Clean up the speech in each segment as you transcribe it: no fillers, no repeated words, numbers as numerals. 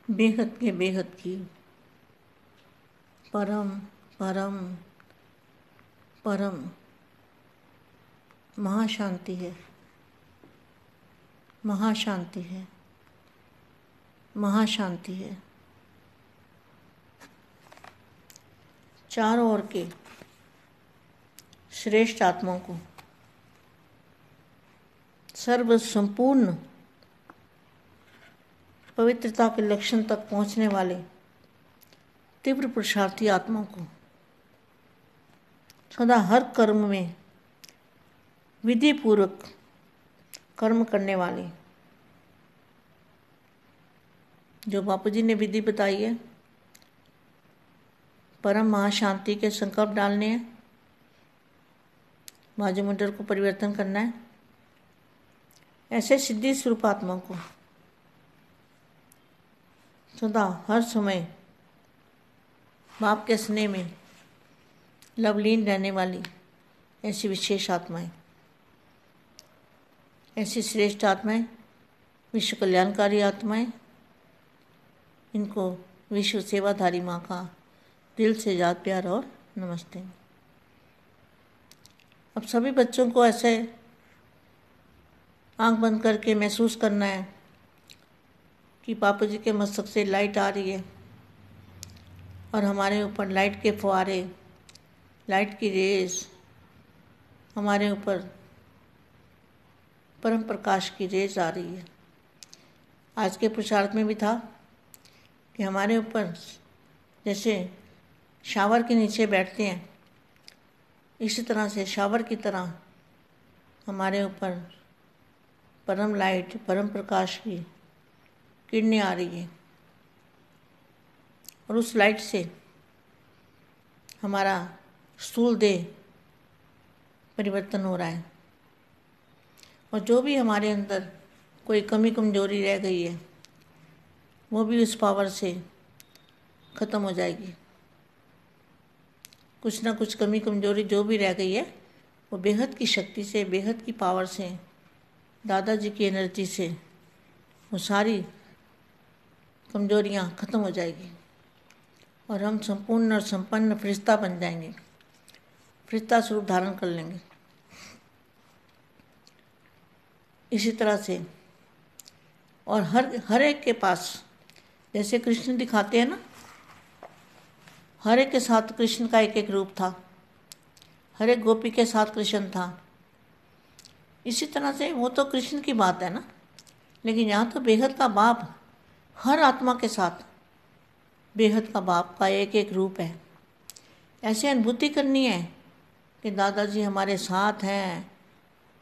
बेहद के बेहद की परम परम परम महाशांति है, महाशांति है, महाशांति है। चारों ओर के श्रेष्ठ आत्माओं को सर्व संपूर्ण पवित्रता के लक्षण तक पहुंचने वाले तीव्र पुरुषार्थी आत्माओं को सदा हर कर्म में विधि पूर्वक कर्म करने वाले, जो बापू जी ने विधि बताई है, परम महाशांति के संकल्प डालने हैं, वायुमंडल को परिवर्तन करना है, ऐसे सिद्धि स्वरूप आत्मा को सदा हर समय बाप के स्नेह में लवलीन रहने वाली ऐसी विशेष आत्माएं, ऐसी श्रेष्ठ आत्माएं, विश्व कल्याणकारी आत्माएं, इनको विश्व सेवाधारी माँ का दिल से याद प्यार और नमस्ते। अब सभी बच्चों को ऐसे आंख बंद करके महसूस करना है कि पापा जी के मस्तक से लाइट आ रही है और हमारे ऊपर लाइट के फुहारे, लाइट की रेज हमारे ऊपर परम प्रकाश की रेज आ रही है। आज के पुरुषार्थ में भी था कि हमारे ऊपर जैसे शावर के नीचे बैठते हैं, इसी तरह से शावर की तरह हमारे ऊपर परम लाइट, परम प्रकाश की किरणें आ रही है और उस लाइट से हमारा स्थूल देह परिवर्तन हो रहा है और जो भी हमारे अंदर कोई कमी कमजोरी रह गई है वो भी उस पावर से ख़त्म हो जाएगी। कुछ ना कुछ कमी कमजोरी जो भी रह गई है वो बेहद की शक्ति से, बेहद की पावर से, दादाजी की एनर्जी से वो सारी कमजोरियाँ ख़त्म हो जाएगी और हम संपूर्ण और संपन्न फरिश्ता बन जाएंगे, फरिश्ता स्वरूप धारण कर लेंगे। इसी तरह से और हर एक के पास जैसे कृष्ण दिखाते हैं ना, हर एक के साथ कृष्ण का एक एक रूप था, हर एक गोपी के साथ कृष्ण था। इसी तरह से वो तो कृष्ण की बात है ना, लेकिन यहाँ तो बेहद का बाप हर आत्मा के साथ, बेहद का बाप का एक एक रूप है। ऐसी अनुभूति करनी है कि दादाजी हमारे साथ हैं,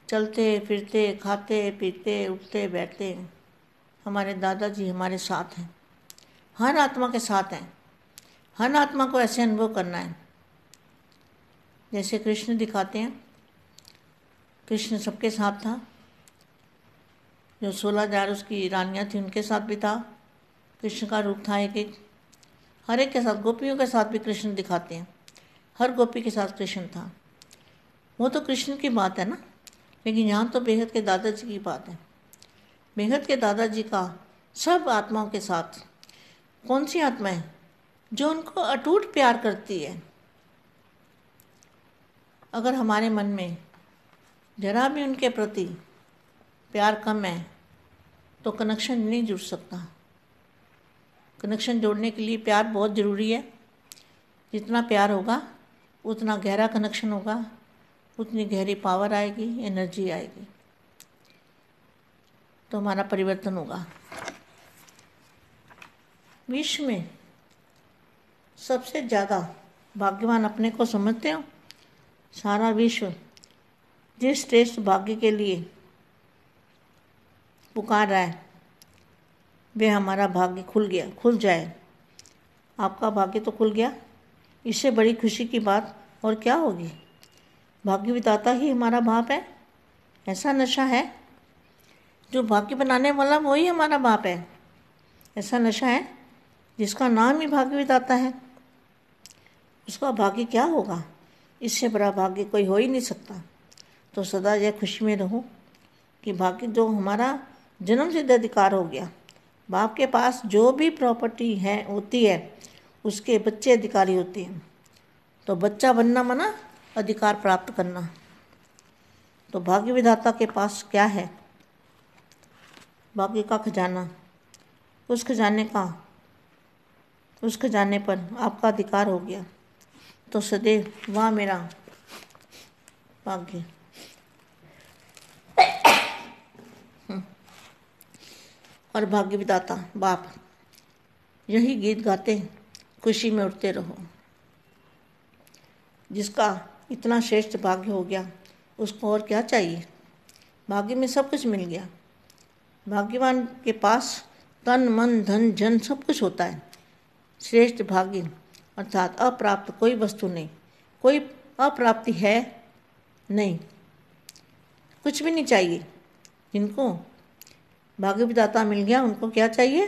चलते फिरते, खाते पीते, उठते बैठते, हमारे दादाजी हमारे साथ हैं, हर आत्मा के साथ हैं। हर आत्मा को ऐसे अनुभव करना है जैसे कृष्ण दिखाते हैं। कृष्ण सबके साथ था, जो 16,000 उसकी रानियाँ थी उनके साथ भी था, कृष्ण का रूप था एक एक, हर एक के साथ। गोपियों के साथ भी कृष्ण दिखाते हैं, हर गोपी के साथ कृष्ण था। वो तो कृष्ण की बात है ना, लेकिन यहाँ तो बेहद के दादाजी की बात है। बेहद के दादाजी का सब आत्माओं के साथ कौन सी आत्मा है जो उनको अटूट प्यार करती है। अगर हमारे मन में जरा भी उनके प्रति प्यार कम है तो कनेक्शन नहीं जुड़ सकता। कनेक्शन जोड़ने के लिए प्यार बहुत ज़रूरी है। जितना प्यार होगा उतना गहरा कनेक्शन होगा, उतनी गहरी पावर आएगी, एनर्जी आएगी, तो हमारा परिवर्तन होगा। विश्व में सबसे ज़्यादा भाग्यवान अपने को समझते हो। सारा विश्व जिस श्रेष्ठ भाग्य के लिए पुकार रहा है वे हमारा भाग्य खुल जाए। आपका भाग्य तो खुल गया, इससे बड़ी खुशी की बात और क्या होगी। भाग्य विधाता ही हमारा बाप है। ऐसा नशा है, जो भाग्य बनाने वाला वही हमारा बाप है। ऐसा नशा है जिसका नाम ही भाग्य विधाता है, उसका भाग्य क्या होगा। इससे बड़ा भाग्य कोई हो ही नहीं सकता। तो सदा यह खुशी में रहो कि भाग्य जो हमारा जन्म सिद्ध अधिकार हो गया, बाप के पास जो भी प्रॉपर्टी है होती है उसके बच्चे अधिकारी होते हैं। तो बच्चा बनना माना अधिकार प्राप्त करना। तो भाग्य विधाता के पास क्या है? भाग्य का खजाना। उस खजाने पर आपका अधिकार हो गया तो सदैव वाह मेरा भाग्य। और भाग्य विधाता बाप यही गीत गाते खुशी में उठते रहो। जिसका इतना श्रेष्ठ भाग्य हो गया उसको और क्या चाहिए? भाग्य में सब कुछ मिल गया। भाग्यवान के पास तन मन धन जन सब कुछ होता है। श्रेष्ठ भाग्य अर्थात अप्राप्त कोई वस्तु नहीं, कोई अप्राप्ति है नहीं, कुछ भी नहीं चाहिए। जिनको भाग्य विधाता मिल गया उनको क्या चाहिए?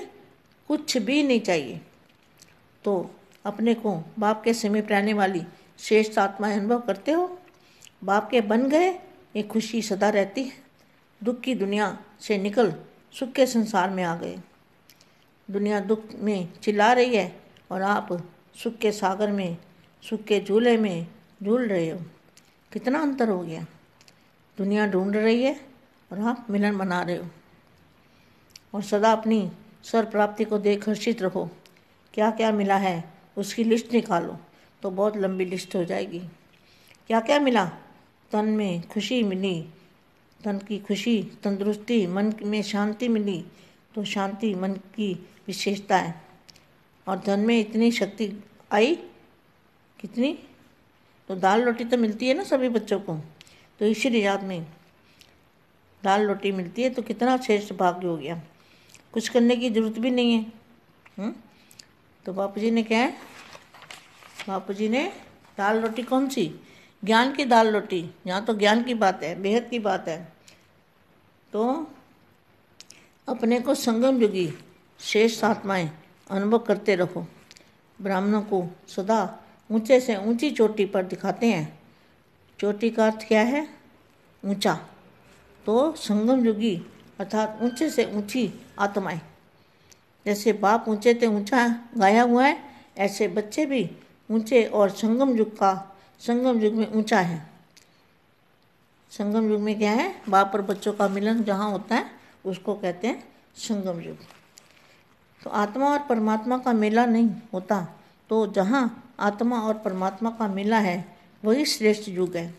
कुछ भी नहीं चाहिए। तो अपने को बाप के समीप रहने वाली श्रेष्ठ आत्माएं अनुभव करते हो। बाप के बन गए, ये खुशी सदा रहती है। दुख की दुनिया से निकल सुख के संसार में आ गए। दुनिया दुख में चिल्ला रही है और आप सुख के सागर में, सुख के झूले में झूल रहे हो। कितना अंतर हो गया। दुनिया ढूंढ रही है और आप मिलन बना रहे हो। और सदा अपनी स्वर प्राप्ति को देख हर्षित रहो। क्या क्या मिला है उसकी लिस्ट निकालो तो बहुत लंबी लिस्ट हो जाएगी। क्या क्या मिला? तन में खुशी मिली, तन की खुशी, तंदुरुस्ती, मन में शांति मिली तो शांति मन की विशेषता है। और धन में इतनी शक्ति आई, कितनी? तो दाल रोटी तो मिलती है ना सभी बच्चों को, तो ईश्वरी याद में दाल रोटी मिलती है तो कितना श्रेष्ठ भाग्य हो गया। कुछ करने की जरूरत भी नहीं है। तो बापू जी ने क्या है? बापू जी ने दाल रोटी कौन सी? ज्ञान की दाल रोटी। यहाँ तो ज्ञान की बात है, बेहद की बात है। तो अपने को संगम युगी श्रेष्ठ आत्माएं अनुभव करते रहो। ब्राह्मणों को सदा ऊंचे से ऊंची चोटी पर दिखाते हैं। चोटी का अर्थ क्या है? ऊंचा। तो संगम युगी अर्थात ऊंचे से ऊंची आत्माएं। जैसे बाप ऊंचे से ऊंचा गाया हुआ है, ऐसे बच्चे भी ऊंचे और संगम युग में ऊंचा है। संगम युग में क्या है? बाप और बच्चों का मिलन जहाँ होता है उसको कहते हैं संगम युग। तो आत्मा और परमात्मा का मेला नहीं होता, तो जहाँ आत्मा और परमात्मा का मेला है वही श्रेष्ठ युग है।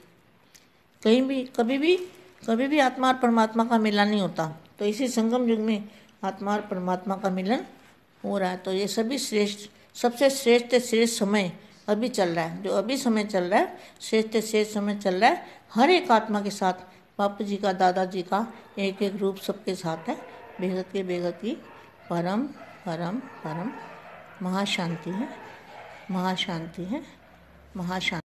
कभी भी आत्मा और परमात्मा का मेला नहीं होता। तो इसी संगम युग में आत्मा और परमात्मा का मिलन हो रहा है। तो ये सबसे श्रेष्ठ समय अभी चल रहा है। जो अभी समय चल रहा है, श्रेष्ठ समय चल रहा है। हर एक आत्मा के साथ बापू जी का, दादाजी का एक एक रूप सबके साथ है। बेहद के बेहद की परम परम परम महाशांति है, महाशांति है, महाशांति।